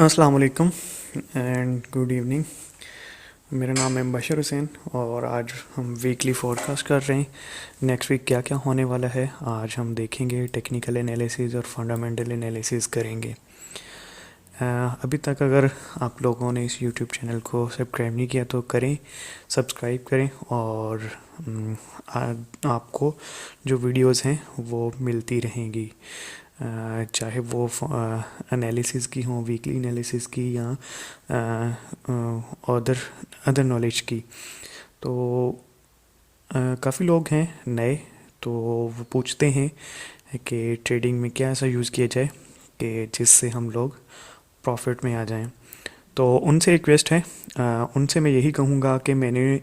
अस्सलाम वालेकुम and good evening. मेरा नाम है बशर हुसैन और आज हम वीकली फोरकास्ट कर रहे हैं। नेक्स्ट वीक क्या क्या होने वाला है आज हम देखेंगे। टेक्निकल एनालिसिस और फंडामेंटल एनालिसिस करेंगे। अभी तक अगर आप लोगों ने इस यूट्यूब चैनल को सब्सक्राइब नहीं किया तो करें, सब्सक्राइब करें और आपको जो वीडियोस हैं वो मिलती रहेंगी, चाहे वो एनालिसिस की हो, वीकली एनालिसिस की या अदर अदर नॉलेज की। तो काफ़ी लोग हैं नए, तो वो पूछते हैं कि ट्रेडिंग में क्या ऐसा यूज़ किया जाए कि जिससे हम लोग प्रॉफिट में आ जाएं। तो उनसे रिक्वेस्ट है, उनसे मैं यही कहूँगा कि मैंने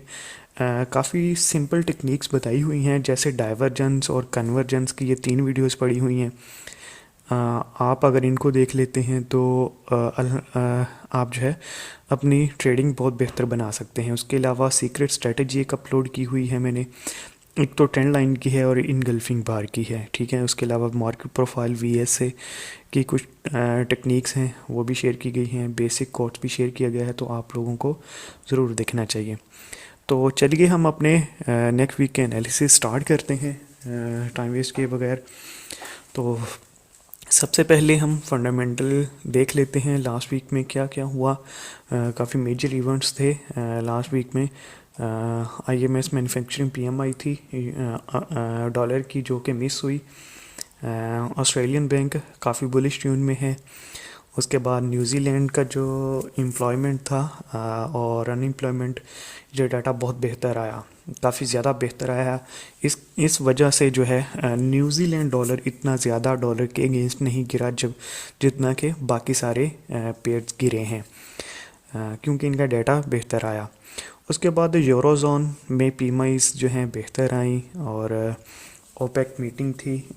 काफ़ी सिंपल टेक्निक्स बताई हुई हैं, जैसे डाइवर्जेंस और कन्वर्जेंस की ये 3 वीडियोस पड़ी हुई हैं। आप अगर इनको देख लेते हैं तो आप जो है अपनी ट्रेडिंग बहुत बेहतर बना सकते हैं। उसके अलावा सीक्रेट स्ट्रेटजी एक अपलोड की हुई है मैंने, एक तो ट्रेंड लाइन की है और इनगल्फिंग बार की है, ठीक है। उसके अलावा मार्केट प्रोफाइल VSA की कुछ टेक्निक्स हैं वो भी शेयर की गई हैं, बेसिक कोड्स भी शेयर किया गया है, तो आप लोगों को ज़रूर देखना चाहिए। तो चलिए हम अपने नेक्स्ट वीक के एनालिसिस स्टार्ट करते हैं टाइम वेस्ट किए बगैर। तो सबसे पहले हम फंडामेंटल देख लेते हैं लास्ट वीक में क्या क्या हुआ। काफ़ी मेजर इवेंट्स थे लास्ट वीक में। IMS मैन्युफैक्चरिंग PMI थी डॉलर की, जो कि मिस हुई। ऑस्ट्रेलियन बैंक काफ़ी बुलिश ट्यून में है। उसके बाद न्यूजीलैंड का जो एम्प्लॉयमेंट था और अनएम्प्लॉयमेंट, जो डाटा बहुत बेहतर आया, काफ़ी ज़्यादा बेहतर आया। इस वजह से जो है न्यूजीलैंड डॉलर इतना ज़्यादा डॉलर के अगेंस्ट नहीं गिरा जब जितना कि बाकी सारे पेयर्स गिरे हैं, क्योंकि इनका डाटा बेहतर आया। उसके बाद यूरोजोन में PMIs जो हैं बेहतर आई और ओपेक मीटिंग थी।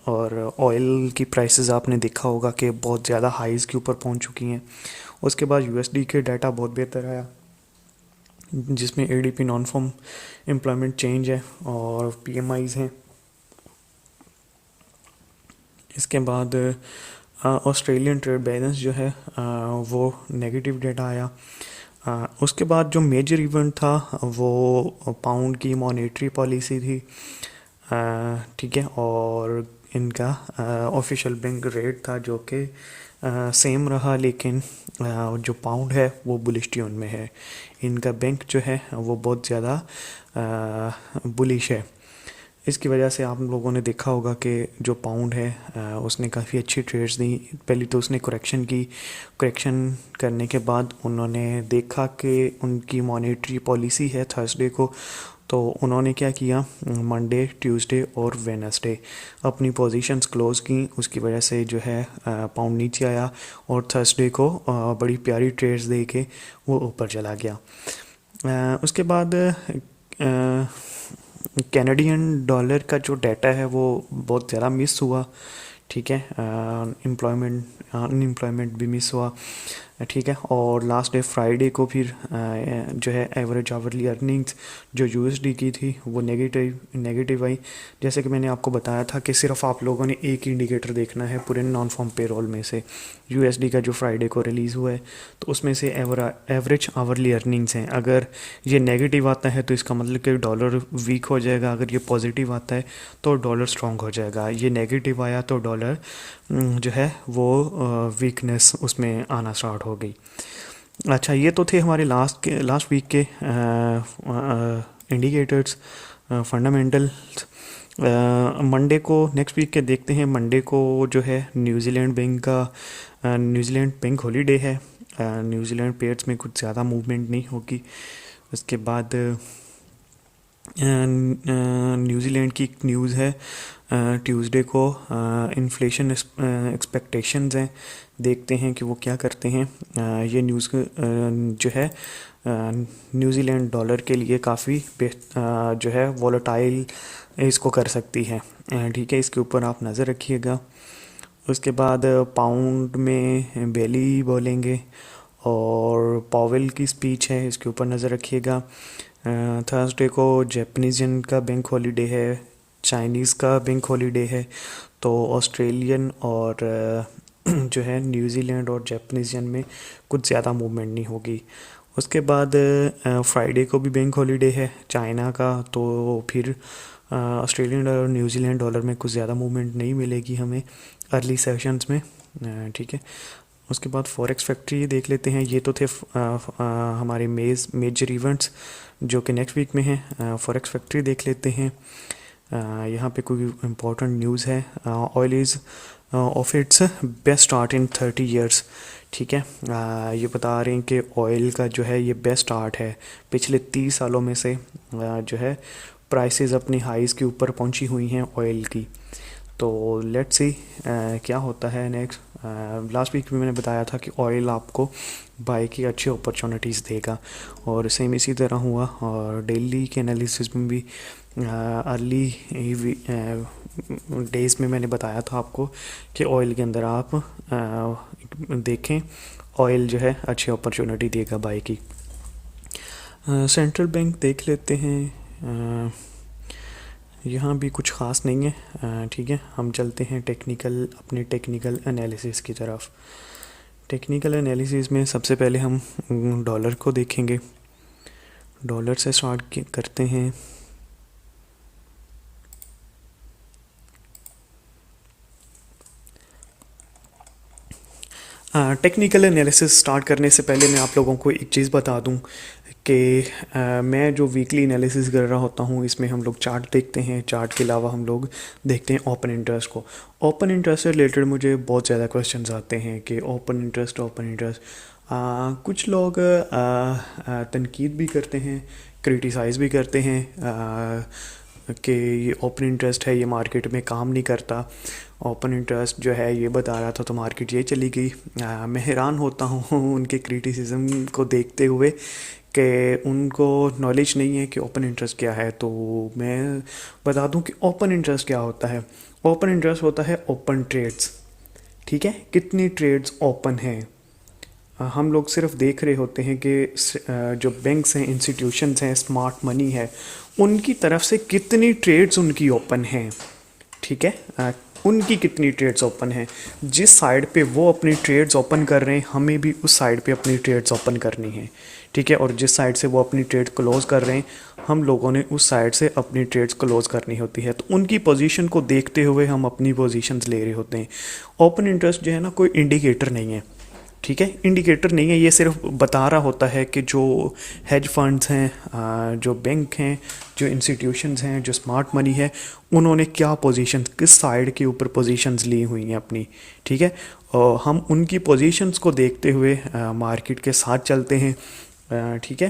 और ऑयल की प्राइसेस आपने देखा होगा कि बहुत ज़्यादा हाईज़ के ऊपर पहुंच चुकी हैं। उसके बाद USD के डाटा बहुत बेहतर आया, जिसमें ADP non farm employment change है और PMIs हैं। इसके बाद ऑस्ट्रेलियन ट्रेड बैलेंस जो है वो नेगेटिव डेटा आया। उसके बाद जो मेजर इवेंट था वो पाउंड की मॉनेटरी पॉलिसी थी, ठीक है। और इनका ऑफिशियल बैंक रेट था जो कि सेम रहा, लेकिन जो पाउंड है वो बुलिश ट्यून में है। इनका बैंक जो है वो बहुत ज़्यादा बुलिश है। इसकी वजह से आप लोगों ने देखा होगा कि जो पाउंड है उसने काफ़ी अच्छी ट्रेड्स दी। पहले तो उसने करेक्शन की, करेक्शन करने के बाद उन्होंने देखा कि उनकी मॉनेटरी पॉलिसी है थर्सडे को, तो उन्होंने क्या किया, मंडे, ट्यूसडे और वेडनेसडे अपनी पोजीशंस क्लोज की। उसकी वजह से जो है पाउंड नीचे आया और थर्सडे को बड़ी प्यारी ट्रेड्स दे के वो ऊपर चला गया। उसके बाद कैनेडियन डॉलर का जो डाटा है वो बहुत ज़्यादा मिस हुआ, ठीक है। अनएम्प्लॉयमेंट भी मिस हुआ, ठीक है। और लास्ट डे फ्राइडे को फिर जो है एवरेज आवरली अर्निंग्स जो USD की थी वो नेगेटिव आई। जैसे कि मैंने आपको बताया था कि सिर्फ आप लोगों ने एक इंडिकेटर देखना है पूरे नॉन फॉर्म पेरोल में से, USD का जो फ्राइडे को रिलीज़ हुआ है, तो उसमें से एवरेज आवरली अर्निंग्स हैं। अगर ये नेगेटिव आता है तो इसका मतलब कि डॉलर वीक हो जाएगा, अगर ये पॉजिटिव आता है तो डॉलर स्ट्रॉन्ग हो जाएगा। ये नेगेटिव आया तो डॉलर जो है वो वीकनेस उसमें आना स्टार्ट हो गई। अच्छा, ये तो थे हमारे लास्ट वीक के इंडिकेटर्स, फंडामेंटल। मंडे को नेक्स्ट वीक के देखते हैं। मंडे को जो है न्यूजीलैंड बैंक हॉलीडे है, न्यूजीलैंड पेयर्स में कुछ ज़्यादा मूवमेंट नहीं होगी। उसके बाद न्यूजीलैंड की एक न्यूज़ है ट्यूसडे को, इन्फ्लेशन एक्सपेक्टेशंस हैं, देखते हैं कि वो क्या करते हैं। ये न्यूज़ जो है न्यूजीलैंड डॉलर के लिए काफ़ी जो है वॉलेटाइल इसको कर सकती है, ठीक है। इसके ऊपर आप नज़र रखिएगा। उसके बाद पाउंड में बेली बोलेंगे और पावेल की स्पीच है, इसके ऊपर नज़र रखिएगा। थर्सडे को जैपनीज़ियन का बैंक हॉलीडे है, चाइनीज़ का बैंक हॉलीडे है, तो ऑस्ट्रेलियन और जो है न्यूजीलैंड और जापानीज़ येन में कुछ ज़्यादा मूवमेंट नहीं होगी। उसके बाद फ्राइडे को भी बैंक हॉलीडे है चाइना का, तो फिर ऑस्ट्रेलियन डॉलर और न्यूजीलैंड डॉलर में कुछ ज़्यादा मूवमेंट नहीं मिलेगी हमें अर्ली सेशंस में। ठीक है। उसके बाद फॉरेक्स फैक्ट्री देख लेते हैं। ये तो थे हमारे मेजर इवेंट्स जो कि नेक्स्ट वीक में हैं। फॉरेक्स फैक्ट्री देख लेते हैं। यहाँ पे कोई इम्पोर्टेंट न्यूज़ है। Oil is of its best start in 30 years. ठीक है। ये बता रहे हैं कि ऑयल का जो है ये बेस्ट स्टार्ट है पिछले 30 सालों में से। जो है प्राइसेस अपनी हाईज़ के ऊपर पहुंची हुई हैं ऑयल की। तो लेट्स सी क्या होता है नेक्स्ट। लास्ट वीक भी मैंने बताया था कि ऑयल आपको बाय की अच्छी अपॉर्चुनिटीज़ देगा, और सेम इसी तरह हुआ। और डेली के एनालिसिस में भी अर्ली डेज़ में मैंने बताया था आपको कि ऑयल के अंदर आप देखें, ऑयल जो है अच्छी अपॉर्चुनिटी देगा बाय की। सेंट्रल बैंक देख लेते हैं। यहाँ भी कुछ ख़ास नहीं है। ठीक है, हम चलते हैं अपने टेक्निकल एनालिसिस की तरफ। टेक्निकल एनालिसिस में सबसे पहले हम डॉलर को देखेंगे। डॉलर से स्टार्ट करते हैं। टेक्निकल एनालिसिस स्टार्ट करने से पहले मैं आप लोगों को एक चीज़ बता दूं कि मैं जो वीकली एनालिसिस कर रहा होता हूँ इसमें हम लोग चार्ट देखते हैं। चार्ट के अलावा हम लोग देखते हैं ओपन इंटरेस्ट को। ओपन इंटरेस्ट से रिलेटेड मुझे बहुत ज़्यादा क्वेश्चंस आते हैं कि ओपन इंटरेस्ट। कुछ लोग तनकीद भी करते हैं, क्रिटिसाइज़ भी करते हैं कि ये ओपन इंटरेस्ट है, ये मार्केट में काम नहीं करता। ओपन इंटरेस्ट जो है ये बता रहा था तो मार्केट ये चली गई। मैं हैरान होता हूँ उनके क्रिटिसिज्म को देखते हुए कि उनको नॉलेज नहीं है कि ओपन इंटरेस्ट क्या है। तो मैं बता दूं कि ओपन इंटरेस्ट क्या होता है। ओपन इंटरेस्ट होता है ओपन ट्रेड्स। ठीक है, कितनी ट्रेड्स ओपन हैं। हम लोग सिर्फ देख रहे होते हैं कि जो बैंक्स हैं, इंस्टीट्यूशंस हैं, स्मार्ट मनी है, उनकी तरफ से कितनी ट्रेड्स उनकी ओपन हैं। ठीक है, उनकी कितनी ट्रेड्स ओपन हैं। जिस साइड पे वो अपनी ट्रेड्स ओपन कर रहे हैं हमें भी उस साइड पे अपनी ट्रेड्स ओपन करनी है। ठीक है, और जिस साइड से वो अपनी ट्रेड क्लोज़ कर रहे हैं हम लोगों ने उस साइड से अपनी ट्रेड्स क्लोज़ करनी होती है। तो उनकी पोजीशन को देखते हुए हम अपनी पोजीशंस ले रहे होते हैं। ओपन इंटरेस्ट जो है ना, कोई इंडिकेटर नहीं है। ठीक है, इंडिकेटर नहीं है, ये सिर्फ बता रहा होता है कि जो हेज फंड्स हैं, जो बैंक हैं, जो इंस्टीट्यूशंस हैं, जो स्मार्ट मनी है, उन्होंने क्या पोजीशंस, किस साइड के ऊपर पोजीशंस ली हुई हैं अपनी। ठीक है, और हम उनकी पोजीशंस को देखते हुए मार्केट के साथ चलते हैं। ठीक है,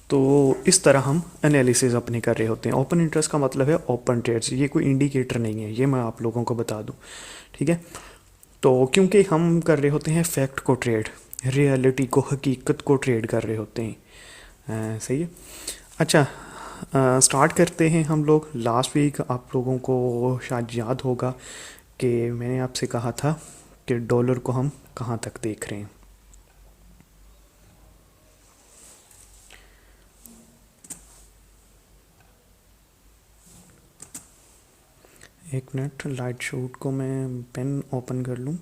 तो इस तरह हम एनालिसिस अपने कर रहे होते हैं। ओपन इंटरेस्ट का मतलब है ओपन ट्रेड्स, ये कोई इंडिकेटर नहीं है, ये मैं आप लोगों को बता दूं। ठीक है, तो क्योंकि हम कर रहे होते हैं फैक्ट को ट्रेड, रियलिटी को, हकीकत को ट्रेड कर रहे होते हैं। सही है। अच्छा, स्टार्ट करते हैं हम लोग। लास्ट वीक आप लोगों को शायद याद होगा कि मैंने आपसे कहा था कि डॉलर को हम कहाँ तक देख रहे हैं। एक मिनट, लाइट शूट को मैं पेन ओपन कर लूँ।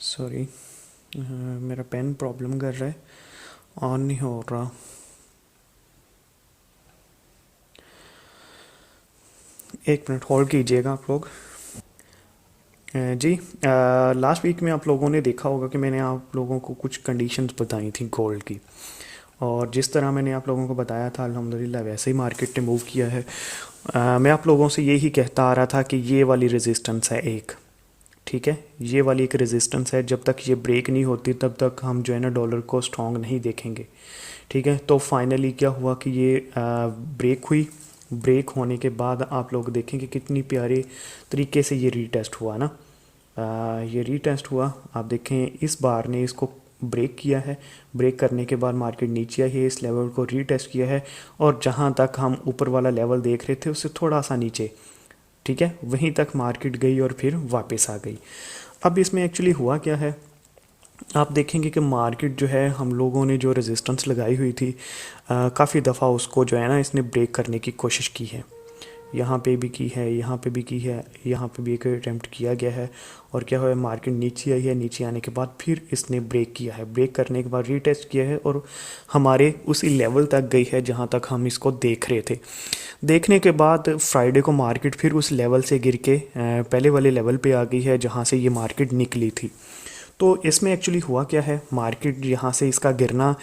सॉरी, मेरा पेन प्रॉब्लम कर रहा है, ऑन नहीं हो रहा। एक मिनट होल्ड कीजिएगा आप लोग। जी, लास्ट वीक में आप लोगों ने देखा होगा कि मैंने आप लोगों को कुछ कंडीशंस बताई थी गोल्ड की, और जिस तरह मैंने आप लोगों को बताया था अल्हम्दुलिल्लाह वैसे ही मार्केट ने मूव किया है। मैं आप लोगों से यही कहता आ रहा था कि ये वाली रेजिस्टेंस है एक। ठीक है, ये वाली एक रेजिस्टेंस है, जब तक ये ब्रेक नहीं होती तब तक हम जो है ना डॉलर को स्ट्रॉन्ग नहीं देखेंगे। ठीक है, तो फाइनली क्या हुआ कि ये ब्रेक हुई। ब्रेक होने के बाद आप लोग देखेंगे कितनी प्यारे तरीके से ये रीटेस्ट हुआ ना। ये रीटेस्ट हुआ, आप देखें इस बार ने इसको ब्रेक किया है। ब्रेक करने के बाद मार्केट नीचे आई है, इस लेवल को रीटेस्ट किया है, और जहाँ तक हम ऊपर वाला लेवल देख रहे थे उससे थोड़ा सा नीचे, ठीक है, वहीं तक मार्केट गई और फिर वापस आ गई। अब इसमें एक्चुअली हुआ क्या है आप देखेंगे कि मार्केट जो है हम लोगों ने जो रेजिस्टेंस लगाई हुई थी, काफ़ी दफ़ा उसको जो है ना इसने ब्रेक करने की कोशिश की है। यहाँ पे भी की है, यहाँ पे भी की है, यहाँ पे भी एक अटेम्प्ट किया गया है। और क्या हुआ है, मार्केट नीचे आई है, नीचे आने के बाद फिर इसने ब्रेक किया है, ब्रेक करने के बाद रीटेस्ट किया है और हमारे उसी लेवल तक गई है जहाँ तक हम इसको देख रहे थे। देखने के बाद फ्राइडे को मार्केट फिर उस लेवल से गिर के पहले वाले लेवल पे आ गई है जहाँ से ये मार्केट निकली थी। तो इसमें एक्चुअली हुआ क्या है, मार्केट यहाँ से इसका गिरना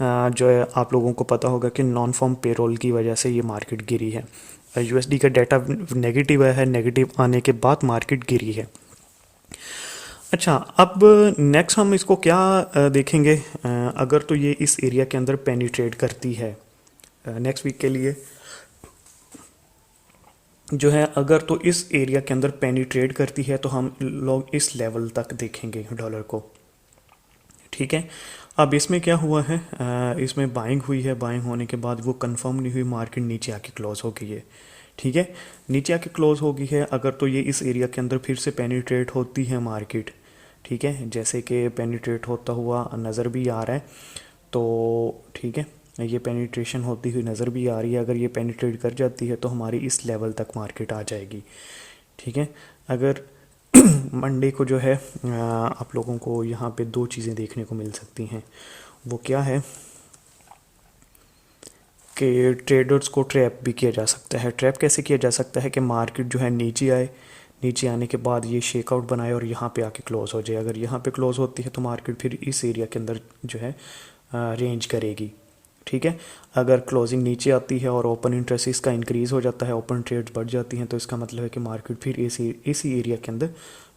जो है आप लोगों को पता होगा कि नॉन फॉर्म पेरोल की वजह से ये मार्केट गिरी है। यूएसडी का डाटा नेगेटिव है, नेगेटिव आने के बाद मार्केट गिरी है। अच्छा, अब नेक्स्ट हम इसको क्या देखेंगे, अगर तो ये इस एरिया के अंदर पेनिट्रेट करती है नेक्स्ट वीक के लिए जो है, अगर तो इस एरिया के अंदर पेनिट्रेट करती है तो हम लोग इस लेवल तक देखेंगे डॉलर को। ठीक है, अब इसमें क्या हुआ है, इसमें बाइंग हुई है, बाइंग होने के बाद वो कंफर्म नहीं हुई, मार्केट नीचे आके क्लोज हो गई है। ठीक है, नीचे आके क्लोज हो गई है। अगर तो ये इस एरिया के अंदर फिर से पेनिट्रेट होती है मार्केट, ठीक है, जैसे कि पेनिट्रेट होता हुआ नज़र भी आ रहा है, तो ठीक है, ये पेनिट्रेशन होती हुई नज़र भी आ रही है। अगर ये पेनिट्रेट कर जाती है तो हमारी इस लेवल तक मार्केट आ जाएगी। ठीक है, अगर मंडे को जो है आप लोगों को यहाँ पे दो चीज़ें देखने को मिल सकती हैं। वो क्या है कि ट्रेडर्स को ट्रैप भी किया जा सकता है। ट्रैप कैसे किया जा सकता है कि मार्केट जो है नीचे आए, नीचे आने के बाद ये शेकआउट बनाए और यहाँ पे आके क्लोज हो जाए। अगर यहाँ पे क्लोज होती है तो मार्केट फिर इस एरिया के अंदर जो है रेंज करेगी। ठीक है, अगर क्लोजिंग नीचे आती है और ओपन इंटरेस्ट इसका इंक्रीज़ हो जाता है, ओपन ट्रेड्स बढ़ जाती हैं, तो इसका मतलब है कि मार्केट फिर इसी एरिया के अंदर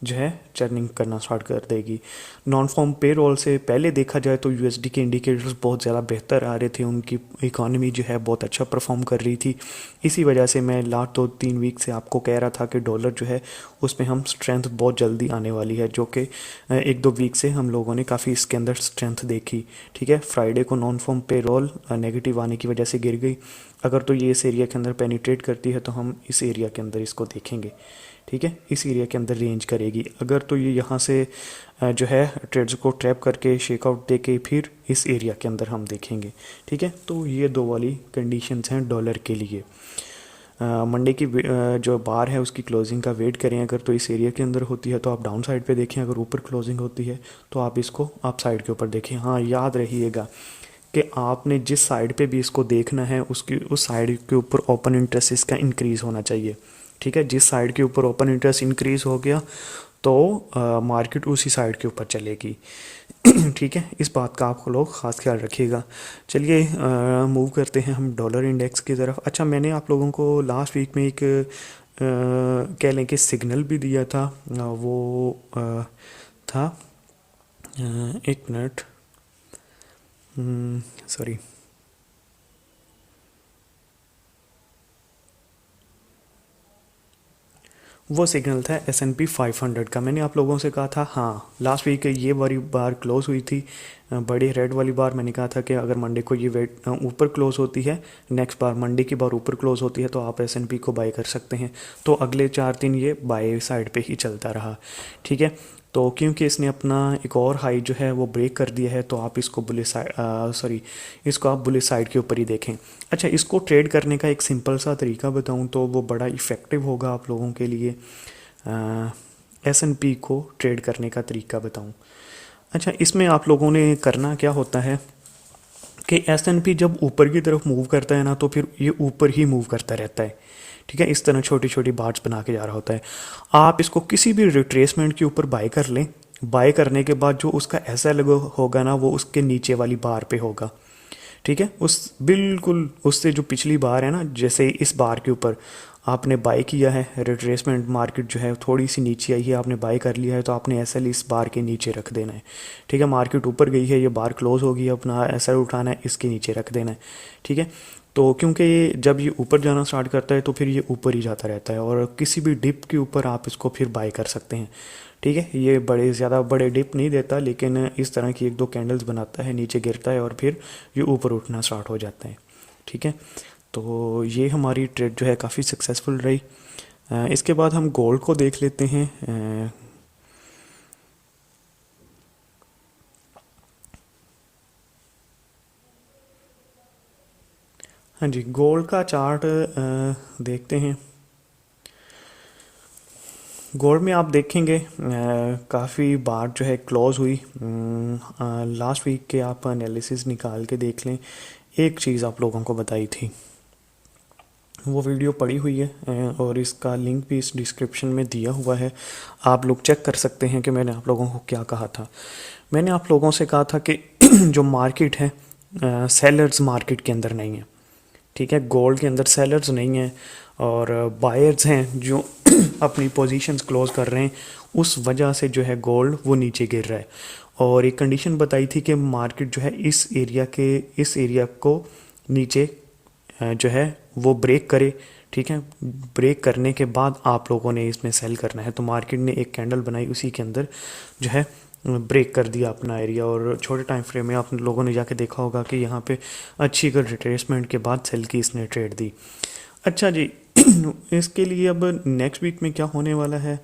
जो है चर्निंग करना स्टार्ट कर देगी। नॉन फॉर्म पे रोल से पहले देखा जाए तो यूएसडी के इंडिकेटर्स बहुत ज़्यादा बेहतर आ रहे थे, उनकी इकॉनमी जो है बहुत अच्छा परफॉर्म कर रही थी। इसी वजह से मैं लास्ट 2-3 वीक से आपको कह रहा था कि डॉलर जो है उसमें हम स्ट्रेंथ बहुत जल्दी आने वाली है, जो कि 1-2 वीक से हम लोगों ने काफ़ी इसके अंदर स्ट्रेंथ देखी। ठीक है, फ्राइडे को नॉन फॉर्म पे रोल नेगेटिव आने की वजह से गिर गई। अगर तो ये इस एरिया के अंदर पेनिट्रेट करती है तो हम इस एरिया के अंदर इसको देखेंगे। ठीक है, इस एरिया के अंदर रेंज करेगी। अगर तो ये यहाँ से जो है ट्रेड्स को ट्रैप करके शेकआउट दे के फिर इस एरिया के अंदर हम देखेंगे। ठीक है, तो ये दो वाली कंडीशंस हैं डॉलर के लिए। मंडे की जो बार है उसकी क्लोजिंग का वेट करें। अगर तो इस एरिया के अंदर होती है तो आप डाउन साइड पे देखें, अगर ऊपर क्लोजिंग होती है तो आप इसको अप साइड के ऊपर देखें। हाँ, याद रहिएगा कि आपने जिस साइड पे भी इसको देखना है उसकी उस साइड के ऊपर ओपन इंटरेस्ट इसका इंक्रीज़ होना चाहिए। ठीक है, जिस साइड के ऊपर ओपन इंटरेस्ट इंक्रीज़ हो गया तो मार्केट उसी साइड के ऊपर चलेगी। ठीक है, इस बात का आप लोग ख़ास ख्याल रखिएगा। चलिए मूव करते हैं हम डॉलर इंडेक्स की तरफ। अच्छा, मैंने आप लोगों को लास्ट वीक में एक कह लें कि सिग्नल भी दिया था। वो था एक मिनट, सॉरी, वो सिग्नल था S&P 500 का। मैंने आप लोगों से कहा था, हाँ लास्ट वीक ये वाली बार क्लोज हुई थी, बड़ी रेड वाली बार। मैंने कहा था कि अगर मंडे को ये वेट ऊपर क्लोज होती है, नेक्स्ट बार मंडे की बार ऊपर क्लोज होती है तो आप S&P को बाय कर सकते हैं। तो अगले 4 दिन ये बाय साइड पे ही चलता रहा। ठीक है, तो क्योंकि इसने अपना एक और हाई जो है वो ब्रेक कर दिया है तो आप इसको बुलिश साइड इसको आप बुलिश साइड के ऊपर ही देखें। अच्छा, इसको ट्रेड करने का एक सिंपल सा तरीका बताऊं तो वो बड़ा इफ़ेक्टिव होगा आप लोगों के लिए। S&P को ट्रेड करने का तरीका बताऊं। अच्छा, इसमें आप लोगों ने करना क्या होता है कि S&P जब ऊपर की तरफ मूव करता है ना तो फिर ये ऊपर ही मूव करता रहता है। ठीक है, इस तरह छोटी छोटी बार्स बना के जा रहा होता है। आप इसको किसी भी रिट्रेसमेंट के ऊपर बाय कर लें, बाय करने के बाद जो उसका ऐसा लगो होगा ना वो उसके नीचे वाली बार पे होगा। ठीक है, उस बिल्कुल उससे जो पिछली बार है ना, जैसे इस बार के ऊपर आपने बाय किया है, रिट्रेसमेंट मार्केट जो है थोड़ी सी नीचे आई है, आपने बाय कर लिया है तो आपने एसएल इस बार के नीचे रख देना है। ठीक है, मार्केट ऊपर गई है, ये बार क्लोज होगी, अपना एसएल उठाना है, इसके नीचे रख देना है। ठीक है, तो क्योंकि ये जब ये ऊपर जाना स्टार्ट करता है तो फिर ये ऊपर ही जाता रहता है और किसी भी डिप के ऊपर आप इसको फिर बाय कर सकते हैं। ठीक है, ये ज़्यादा बड़े डिप नहीं देता लेकिन इस तरह की 1-2 कैंडल्स बनाता है, नीचे गिरता है और फिर ये ऊपर उठना स्टार्ट हो जाता है। ठीक है, तो ये हमारी ट्रेड जो है काफ़ी सक्सेसफुल रही। इसके बाद हम गोल्ड को देख लेते हैं। हाँ जी, गोल्ड का चार्ट देखते हैं। गोल्ड में आप देखेंगे काफ़ी बार जो है क्लोज हुई। लास्ट वीक के आप एनालिसिस निकाल के देख लें। एक चीज़ आप लोगों को बताई थी, वो वीडियो पड़ी हुई है और इसका लिंक भी इस डिस्क्रिप्शन में दिया हुआ है। आप लोग चेक कर सकते हैं कि मैंने आप लोगों को क्या कहा था। मैंने आप लोगों से कहा था कि जो मार्केट है सेलर्स मार्केट के अंदर नहीं है। ठीक है, गोल्ड के अंदर सेलर्स नहीं हैं और बायर्स हैं जो अपनी पोजीशंस क्लोज कर रहे हैं। उस वजह से जो है गोल्ड वो नीचे गिर रहा है। और एक कंडीशन बताई थी कि मार्केट जो है इस एरिया को नीचे जो है वो ब्रेक करे। ठीक है, ब्रेक करने के बाद आप लोगों ने इसमें सेल करना है। तो मार्केट ने एक कैंडल बनाई, उसी के अंदर जो है ब्रेक कर दिया अपना एरिया और छोटे टाइम फ्रेम में आप लोगों ने जाके देखा होगा कि यहाँ पे अच्छी अगर रिट्रेसमेंट के बाद सेल की इसने ट्रेड दी। अच्छा जी, इसके लिए अब नेक्स्ट वीक में क्या होने वाला है,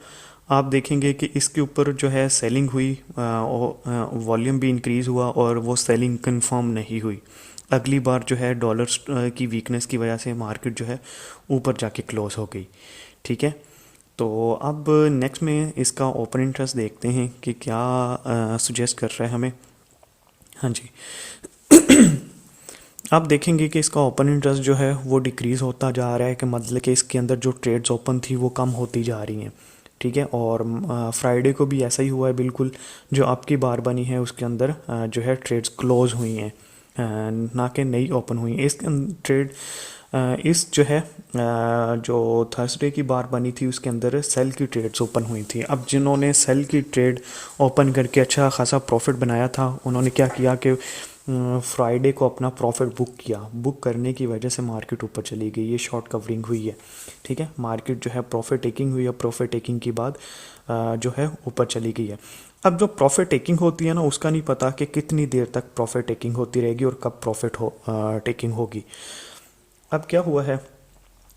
आप देखेंगे कि इसके ऊपर जो है सेलिंग हुई, वॉल्यूम भी इंक्रीज़ हुआ और वो सेलिंग कंफर्म नहीं हुई। अगली बार जो है डॉलर की वीकनेस की वजह से मार्केट जो है ऊपर जाके क्लोज हो गई। ठीक है, तो अब नेक्स्ट में इसका ओपन इंटरेस्ट देखते हैं कि क्या सुजेस्ट कर रहा है हमें। हाँ जी, आप देखेंगे कि इसका ओपन इंटरेस्ट जो है वो डिक्रीज़ होता जा रहा है, कि मतलब कि इसके अंदर जो ट्रेड्स ओपन थी वो कम होती जा रही हैं। ठीक है, और फ्राइडे को भी ऐसा ही हुआ है बिल्कुल। जो आपकी बार बनी है उसके अंदर जो है ट्रेड्स क्लोज हुई हैं, ना कि नई ओपन हुई हैं। इस ट्रेड इस जो है जो थर्सडे की बार बनी थी उसके अंदर सेल की ट्रेड्स ओपन हुई थी। अब जिन्होंने सेल की ट्रेड ओपन करके अच्छा खासा प्रॉफिट बनाया था, उन्होंने क्या किया कि फ्राइडे को अपना प्रॉफिट बुक किया। बुक करने की वजह से मार्केट ऊपर चली गई, ये शॉर्ट कवरिंग हुई है। ठीक है, मार्केट जो है प्रॉफिट टेकिंग हुई है, प्रॉफिट टेकिंग के बाद जो है ऊपर चली गई है। अब जो प्रॉफिट टेकिंग होती है ना, उसका नहीं पता कि कितनी देर तक प्रॉफिट टेकिंग होती रहेगी और कब प्रॉफिट टेकिंग होगी। अब क्या हुआ है,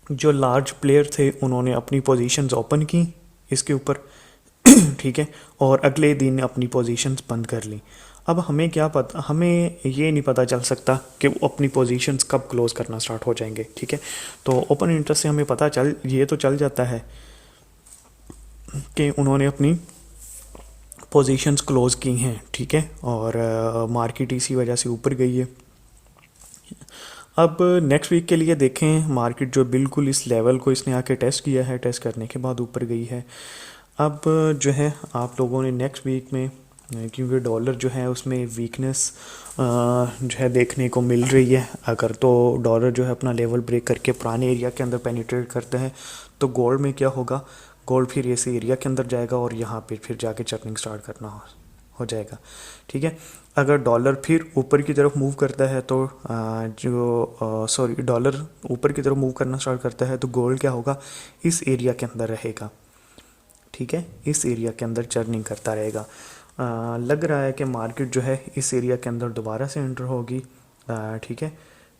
जो लार्ज प्लेयर थे उन्होंने अपनी पोजीशंस ओपन की इसके ऊपर। ठीक है, और अगले दिन अपनी पोजीशंस बंद कर ली। अब हमें क्या पता, हमें ये नहीं पता चल सकता कि वो अपनी पोजीशंस कब क्लोज करना स्टार्ट हो जाएंगे। ठीक है, तो ओपन इंटरेस्ट से हमें पता ये तो चल जाता है कि उन्होंने अपनी पोजीशंस क्लोज की हैं। ठीक है, और मार्केट इसी वजह से ऊपर गई है। अब नेक्स्ट वीक के लिए देखें, मार्केट जो बिल्कुल इस लेवल को इसने आके टेस्ट किया है, टेस्ट करने के बाद ऊपर गई है। अब जो है आप लोगों ने नेक्स्ट वीक में, क्योंकि डॉलर जो है उसमें वीकनेस जो है देखने को मिल रही है, अगर तो डॉलर जो है अपना लेवल ब्रेक करके पुराने एरिया के अंदर पेनिट्रेट करते हैं तो गोल्ड में क्या होगा, गोल्ड फिर इस एरिया के अंदर जाएगा और यहाँ पे फिर जाके चर्निंग स्टार्ट करना हो जाएगा। ठीक है, अगर डॉलर फिर ऊपर की तरफ मूव करता है तो डॉलर ऊपर की तरफ मूव करना स्टार्ट करता है तो गोल्ड क्या होगा, इस एरिया के अंदर रहेगा। ठीक है, इस एरिया के अंदर चर्निंग करता रहेगा। लग रहा है कि मार्केट जो है इस एरिया के अंदर दोबारा से एंटर होगी। ठीक है,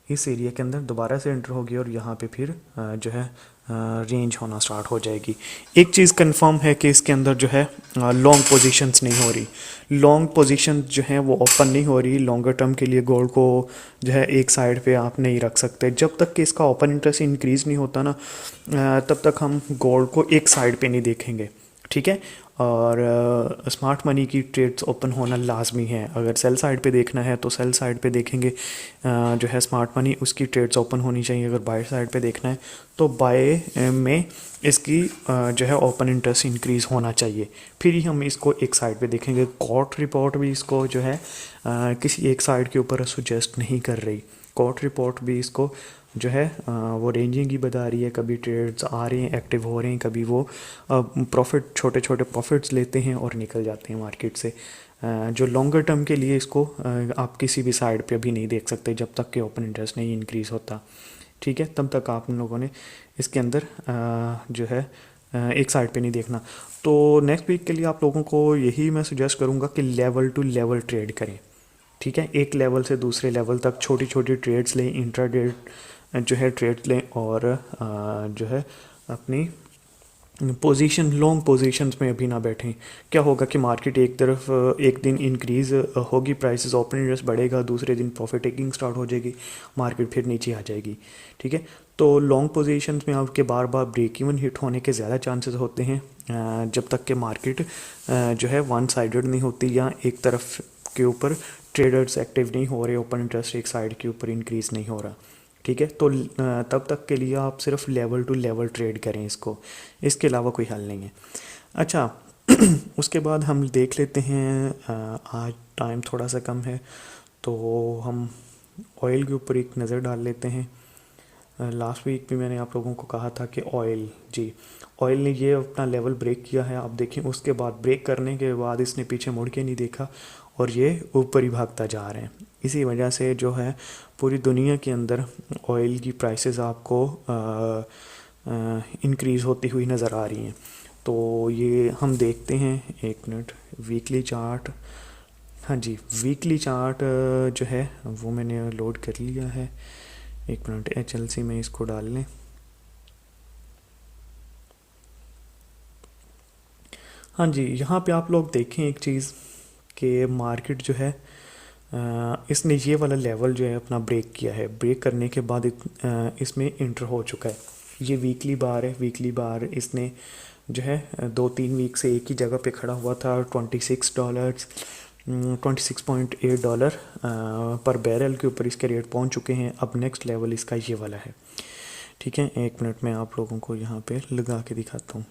इस एरिया के अंदर दोबारा से एंटर होगी और यहाँ पे फिर जो है रेंज होना स्टार्ट हो जाएगी। एक चीज़ कंफर्म है कि इसके अंदर जो है लॉन्ग पोजीशंस नहीं हो रही, लॉन्ग पोजीशन जो है वो ओपन नहीं हो रही। लॉन्गर टर्म के लिए गोल्ड को जो है एक साइड पे आप नहीं रख सकते। जब तक कि इसका ओपन इंटरेस्ट इंक्रीज़ नहीं होता ना, तब तक हम गोल्ड को एक साइड पे नहीं देखेंगे। ठीक है, और स्मार्ट मनी की ट्रेड्स ओपन होना लाजमी है। अगर सेल साइड पे देखना है तो सेल साइड पे देखेंगे जो है स्मार्ट मनी, उसकी ट्रेड्स ओपन होनी चाहिए। अगर बाय साइड पे देखना है तो बाय में इसकी जो है ओपन इंटरेस्ट इंक्रीज़ होना चाहिए, फिर ही हम इसको एक साइड पे देखेंगे। कोर्ट रिपोर्ट भी इसको जो है किसी एक साइड के ऊपर सुजेस्ट नहीं कर रही। कोर्ट रिपोर्ट भी इसको जो है वो रेंजिंग ही बता रही है। कभी ट्रेड्स आ रहे हैं, एक्टिव हो रहे हैं, कभी वो प्रॉफिट, छोटे छोटे प्रॉफिट्स लेते हैं और निकल जाते हैं मार्केट से। जो लॉन्गर टर्म के लिए इसको आप किसी भी साइड पे अभी नहीं देख सकते जब तक कि ओपन इंटरेस्ट नहीं इंक्रीज़ होता। ठीक है, तब तक आप लोगों ने इसके अंदर जो है एक साइड पे नहीं देखना। तो नेक्स्ट वीक के लिए आप लोगों को यही मैं सुजेस्ट करूँगा कि लेवल टू लेवल ट्रेड करें। ठीक है, एक लेवल से दूसरे लेवल तक छोटी छोटी ट्रेड्स लें, इंट्राडे जो है ट्रेड लें और जो है अपनी पोजीशन लॉन्ग पोजीशंस में अभी ना बैठें। क्या होगा कि मार्केट एक तरफ एक दिन इंक्रीज़ होगी, प्राइसेस ओपन इंटरेस्ट बढ़ेगा, दूसरे दिन प्रॉफिट टेकिंग स्टार्ट हो जाएगी, मार्केट फिर नीचे आ जाएगी। ठीक है, तो लॉन्ग पोजीशंस में आपके बार बार ब्रेक इवन हिट होने के ज़्यादा चांसेस होते हैं जब तक कि मार्केट जो है वन साइडेड नहीं होती या एक तरफ के ऊपर ट्रेडर्स एक्टिव नहीं हो रहे, ओपन इंटरेस्ट एक साइड के ऊपर इंक्रीज़ नहीं हो रहा। ठीक है, तो तब तक के लिए आप सिर्फ लेवल टू लेवल ट्रेड करें इसको, इसके अलावा कोई हल नहीं है। अच्छा उसके बाद हम देख लेते हैं आज टाइम थोड़ा सा कम है तो हम ऑयल के ऊपर एक नज़र डाल लेते हैं। लास्ट वीक भी मैंने आप लोगों को कहा था कि ऑयल जी, ऑयल ने ये अपना लेवल ब्रेक किया है। आप देखें उसके बाद ब्रेक करने के बाद इसने पीछे मुड़ के नहीं देखा और ये ऊपर ही भागता जा रहे हैं। इसी वजह से जो है पूरी दुनिया के अंदर ऑयल की प्राइसेस आपको इंक्रीज़ होती हुई नज़र आ रही हैं। तो ये हम देखते हैं, एक मिनट, वीकली चार्ट। हाँ जी, वीकली चार्ट जो है वो मैंने लोड कर लिया है। एक मिनट, HLC में इसको डाल लें। हाँ जी, यहाँ पे आप लोग देखें एक चीज़ कि मार्केट जो है इसने ये वाला लेवल जो है अपना ब्रेक किया है। ब्रेक करने के बाद इसमें इंटर हो चुका है। ये वीकली बार है, वीकली बार इसने जो है 2-3 वीक से एक ही जगह पे खड़ा हुआ था। $26 $26.8 पर बैरल के ऊपर इसके रेट पहुंच चुके हैं। अब नेक्स्ट लेवल इसका ये वाला है। ठीक है, एक मिनट में आप लोगों को यहाँ पे लगा के दिखाता हूँ।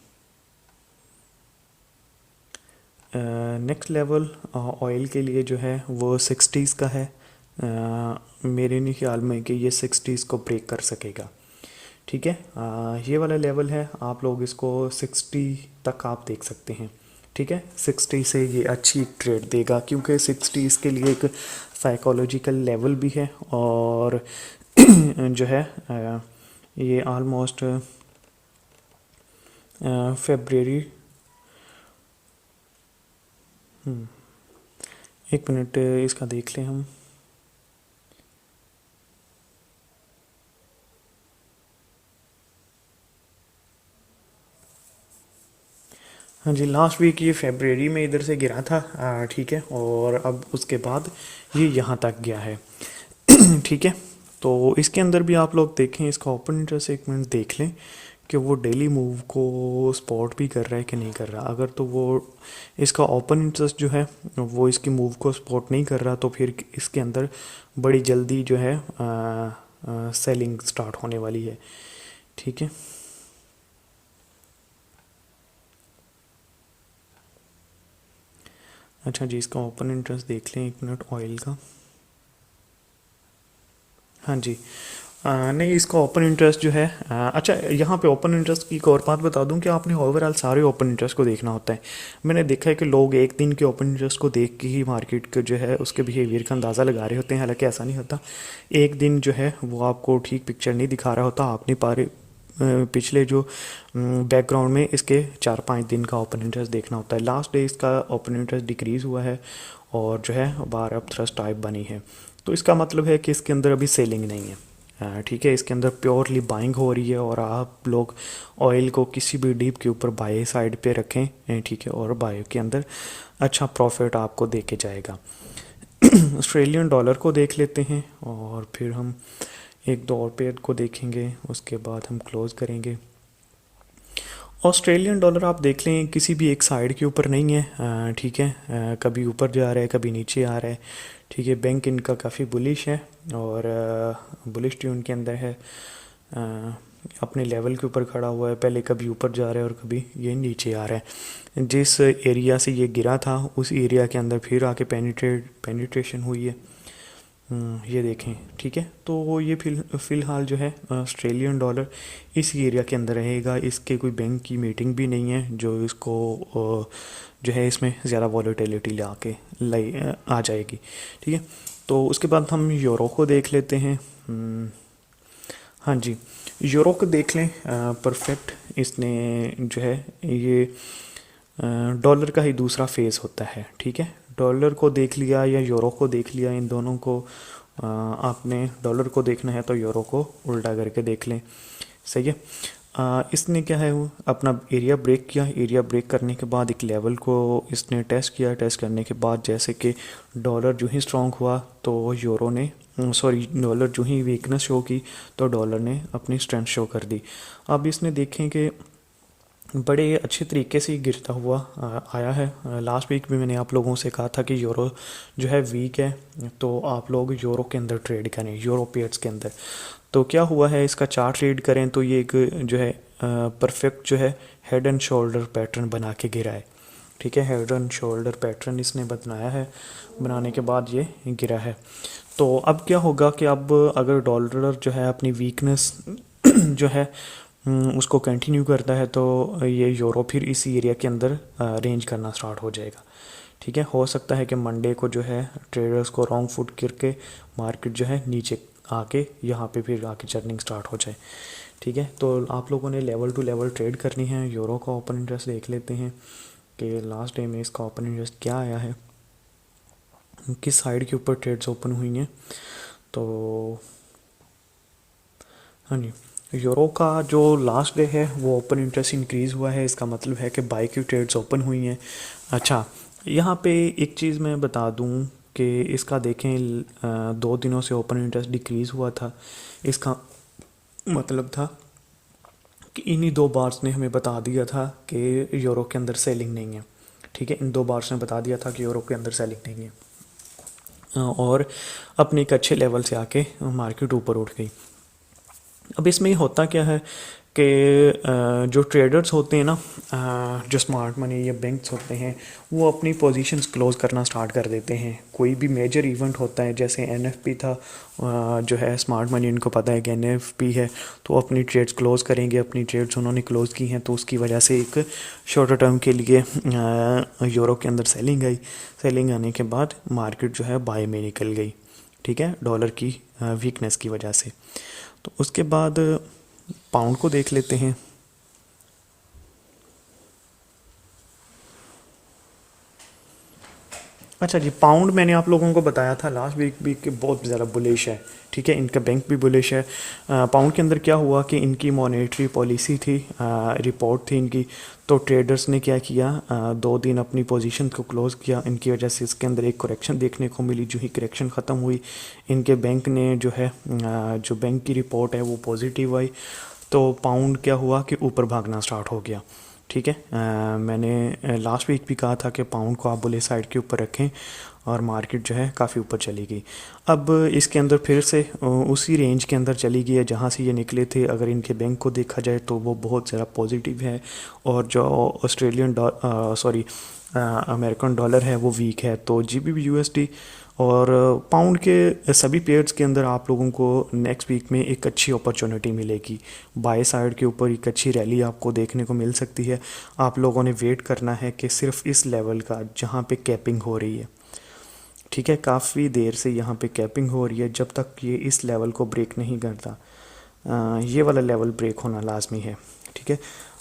नेक्स्ट लेवल ऑयल के लिए जो है वो 60s का है। मेरे नहीं ख्याल में कि ये 60s को ब्रेक कर सकेगा। ठीक है, ये वाला लेवल है, आप लोग इसको 60 तक आप देख सकते हैं। ठीक है, 60 से ये अच्छी ट्रेड देगा क्योंकि 60 इसके लिए एक साइकोलॉजिकल लेवल भी है और जो है ये ऑलमोस्ट फेब्रुअरी, एक मिनट इसका देख लें हम। हाँ जी, लास्ट वीक ये फेब्रुअरी में इधर से गिरा था। ठीक है, और अब उसके बाद ये यहाँ तक गया है। ठीक है, तो इसके अंदर भी आप लोग देखें, इसका ओपन इंटरेस्ट एक मिनट देख लें कि वो डेली मूव को सपोर्ट भी कर रहा है कि नहीं कर रहा। अगर तो वो इसका ओपन इंटरेस्ट जो है वो इसकी मूव को सपोर्ट नहीं कर रहा तो फिर इसके अंदर बड़ी जल्दी जो है सेलिंग स्टार्ट होने वाली है। ठीक है, अच्छा जी, इसका ओपन इंटरेस्ट देख लें एक मिनट ऑयल का। हाँ जी, नहीं इसका ओपन इंटरेस्ट जो है अच्छा, यहाँ पे ओपन इंटरेस्ट की एक और बात बता दूं कि आपने ओवरऑल सारे ओपन इंटरेस्ट को देखना होता है। मैंने देखा है कि लोग एक दिन के ओपन इंटरेस्ट को देख के ही मार्केट के जो है उसके बिहेवियर का अंदाज़ा लगा रहे होते हैं, हालांकि ऐसा नहीं होता। एक दिन जो है वो आपको ठीक पिक्चर नहीं दिखा रहा होता। आपने पिछले जो बैकग्राउंड में इसके 4-5 दिन का ओपन इंटरेस्ट देखना होता है। लास्ट डे इसका ओपन इंटरेस्ट डिक्रीज़ हुआ है और जो है बार अप थ्रस्ट टाइप बनी है, तो इसका मतलब है कि इसके अंदर अभी सेलिंग नहीं है। ठीक है, इसके अंदर प्योरली बाइंग हो रही है और आप लोग ऑयल को किसी भी डीप के ऊपर बाय साइड पे रखें। ठीक है, और बाय के अंदर अच्छा प्रॉफिट आपको दे के जाएगा। ऑस्ट्रेलियन डॉलर को देख लेते हैं और फिर हम एक दो और पेयर को देखेंगे, उसके बाद हम क्लोज़ करेंगे। ऑस्ट्रेलियन डॉलर आप देख लें किसी भी एक साइड के ऊपर नहीं है। ठीक है, कभी ऊपर जा रहा है कभी नीचे आ रहा है। ठीक है, बैंक इनका काफ़ी बुलिश है और बुलिश ट्यून के अंदर है। अपने लेवल के ऊपर खड़ा हुआ है, पहले कभी ऊपर जा रहा है और कभी ये नीचे आ रहा है। जिस एरिया से ये गिरा था उस एरिया के अंदर फिर आके पेनिट्रेशन हुई है। ये देखें। ठीक है, तो ये फ़िलहाल जो है ऑस्ट्रेलियन डॉलर इस एरिया के अंदर रहेगा। इसके कोई बैंक की मीटिंग भी नहीं है जो इसको जो है इसमें ज़्यादा वॉलेटिलिटी ला के लाई आ जाएगी। ठीक है, तो उसके बाद हम यूरो को देख लेते हैं। हाँ जी, यूरो को देख लें, परफेक्ट इसने जो है ये डॉलर का ही दूसरा फेज़ होता है। ठीक है, डॉलर को देख लिया या यूरो को देख लिया, इन दोनों को आपने डॉलर को देखना है तो यूरो को उल्टा करके देख लें। सही है, इसने क्या है वो अपना एरिया ब्रेक किया। एरिया ब्रेक करने के बाद एक लेवल को इसने टेस्ट किया। टेस्ट करने के बाद जैसे कि डॉलर जो ही स्ट्रॉन्ग हुआ तो यूरो ने सॉरी डॉलर जो ही वीकनेस शो की तो डॉलर ने अपनी स्ट्रेंथ शो कर दी। अब इसने देखें कि बड़े अच्छे तरीके से गिरता हुआ आया है। लास्ट वीक भी मैंने आप लोगों से कहा था कि यूरो जो है वीक है, तो आप लोग यूरो के अंदर ट्रेड करें, यूरो पेयर्स के अंदर। तो क्या हुआ है, इसका चार्ट रीड करें तो ये एक जो है परफेक्ट जो है हेड एंड शोल्डर पैटर्न बना के गिरा है। ठीक है, हेड एंड शोल्डर पैटर्न इसने बनाया है। बनाने के बाद ये गिरा है। तो अब क्या होगा कि अब अगर डॉलर जो है अपनी वीकनेस जो है उसको कंटिन्यू करता है तो ये यूरो फिर इसी एरिया के अंदर रेंज करना स्टार्ट हो जाएगा। ठीक है, हो सकता है कि मंडे को जो है ट्रेडर्स को रॉन्ग फुट करके मार्केट जो है नीचे आके यहाँ पे फिर आके चर्निंग स्टार्ट हो जाए। ठीक है, तो आप लोगों ने लेवल टू लेवल ट्रेड करनी है। यूरो का ओपन इंटरेस्ट देख लेते हैं कि लास्ट डे में इसका ओपन इंटरेस्ट क्या आया है, किस साइड के ऊपर ट्रेड्स ओपन हुई हैं। तो हाँ जी, यूरो का जो लास्ट डे है वो ओपन इंटरेस्ट इंक्रीज़ हुआ है। इसका मतलब है कि बाई की ट्रेड्स ओपन हुई हैं। अच्छा, यहाँ पे एक चीज़ मैं बता दूँ कि इसका देखें 2 दिनों से ओपन इंटरेस्ट डिक्रीज़ हुआ था। इसका मतलब था कि इन्हीं 2 बार्स ने हमें बता दिया था कि यूरो के अंदर सेलिंग नहीं है। ठीक है, इन 2 बार्स ने बता दिया था कि यूरो के अंदर सेलिंग नहीं है। और अपने एक अच्छे लेवल से आके मार्केट ऊपर उठ गई। अब इसमें होता क्या है कि जो ट्रेडर्स होते हैं ना, जो स्मार्ट मनी या बैंक्स होते हैं, वो अपनी पोजीशंस क्लोज करना स्टार्ट कर देते हैं। कोई भी मेजर इवेंट होता है, जैसे एनएफपी था, जो है स्मार्ट मनी उनको पता है कि एनएफपी है, तो अपनी ट्रेड्स क्लोज करेंगे। अपनी ट्रेड्स उन्होंने क्लोज की हैं तो उसकी वजह से एक शॉर्टर टर्म के लिए यूरो के अंदर सेलिंग आई। सेलिंग आने के बाद मार्केट जो है बाय में निकल गई। ठीक है, डॉलर की वीकनेस की वजह से। तो उसके बाद पाउंड को देख लेते हैं। अच्छा जी, पाउंड मैंने आप लोगों को बताया था लास्ट वीक भी कि बहुत ज़्यादा बुलिश है। ठीक है, इनका बैंक भी बुलिश है। पाउंड के अंदर क्या हुआ कि इनकी मॉनेटरी पॉलिसी थी, रिपोर्ट थी इनकी, तो ट्रेडर्स ने क्या किया, 2 दिन अपनी पोजीशन को क्लोज़ किया। इनकी वजह से इसके अंदर एक करेक्शन देखने को मिली। जो ही करेक्शन ख़त्म हुई, इनके बैंक ने जो है जो बैंक की रिपोर्ट है वो पॉजिटिव आई, तो पाउंड क्या हुआ कि ऊपर भागना स्टार्ट हो गया। ठीक है, मैंने लास्ट वीक भी कहा था कि पाउंड को आप बुले साइड के ऊपर रखें, और मार्केट जो है काफ़ी ऊपर चली गई। अब इसके अंदर फिर से उसी रेंज के अंदर चली गई है जहाँ से ये निकले थे। अगर इनके बैंक को देखा जाए तो वो बहुत ज़्यादा पॉजिटिव है, और जो ऑस्ट्रेलियन सॉरी अमेरिकन डॉलर है वो वीक है। तो जीबीपी यूएसडी और पाउंड के सभी पेयर्स के अंदर आप लोगों को नेक्स्ट वीक में एक अच्छी अपॉर्चुनिटी मिलेगी। बाय साइड के ऊपर एक अच्छी रैली आपको देखने को मिल सकती है। आप लोगों ने वेट करना है कि सिर्फ इस लेवल का जहाँ पे कैपिंग हो रही है। ठीक है, काफ़ी देर से यहाँ पे कैपिंग हो रही है। जब तक ये इस लेवल को ब्रेक नहीं करता, ये वाला लेवल ब्रेक होना लाजमी है। ठीक है,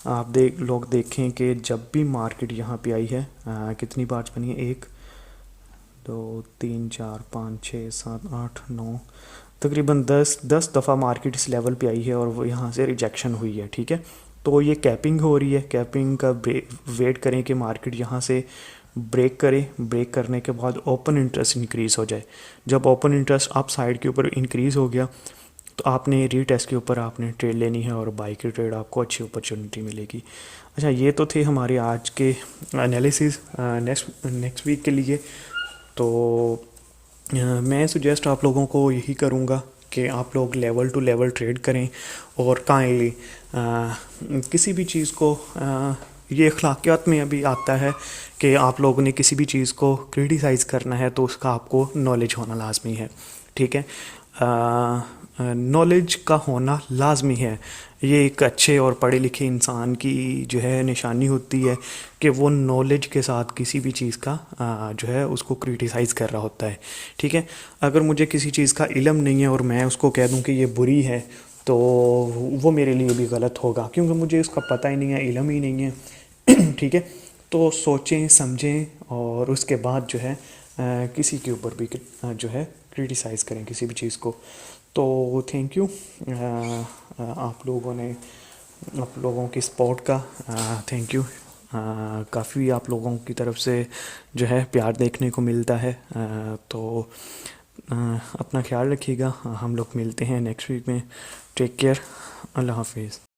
आप लोग देखें कि जब भी मार्केट यहाँ पे आई है, कितनी बार बनी है, 1 2 3 4 5 6 7 8 9, तकरीबन 10 दफ़ा मार्केट इस लेवल पे आई है और वो यहाँ से रिजेक्शन हुई है। ठीक है, तो ये कैपिंग हो रही है। कैपिंग का वेट करें कि मार्केट यहाँ से ब्रेक करे। ब्रेक करने के बाद ओपन इंटरेस्ट इंक्रीज़ हो जाए। जब ओपन इंटरेस्ट अप साइड के ऊपर इंक्रीज़ हो गया तो आपने रीटेस्ट के ऊपर आपने ट्रेड लेनी है, और बाई की ट्रेड आपको अच्छी अपॉर्चुनिटी मिलेगी। अच्छा, ये तो थे हमारे आज के एनालिसिस नेक्स्ट वीक के लिए। तो मैं सुजेस्ट आप लोगों को यही करूँगा कि आप लोग लेवल टू लेवल ट्रेड करें, और काइंडली किसी भी चीज़ को ये अखलाकियात में अभी आता है कि आप लोगों ने किसी भी चीज़ को क्रिटिसाइज़ करना है तो उसका आपको नॉलेज होना लाजमी है। ठीक है, नॉलेज का होना लाजमी है। ये एक अच्छे और पढ़े लिखे इंसान की जो है निशानी होती है कि वो नॉलेज के साथ किसी भी चीज़ का जो है उसको क्रिटिसाइज़ कर रहा होता है। ठीक है, अगर मुझे किसी चीज़ का इल्म नहीं है और मैं उसको कह दूं कि ये बुरी है, तो वो मेरे लिए भी गलत होगा, क्योंकि मुझे उसका पता ही नहीं है, इल्म ही नहीं है। ठीक है, तो सोचें समझें और उसके बाद जो है किसी के ऊपर भी जो है क्रिटिसाइज़ करें किसी भी चीज़ को। तो थैंक यू, आप लोगों ने आप लोगों की सपोर्ट का थैंक यू। काफ़ी आप लोगों की तरफ से जो है प्यार देखने को मिलता है। तो अपना ख्याल रखिएगा। हम लोग मिलते हैं नेक्स्ट वीक में। Take care. अल्लाह हाफिज़।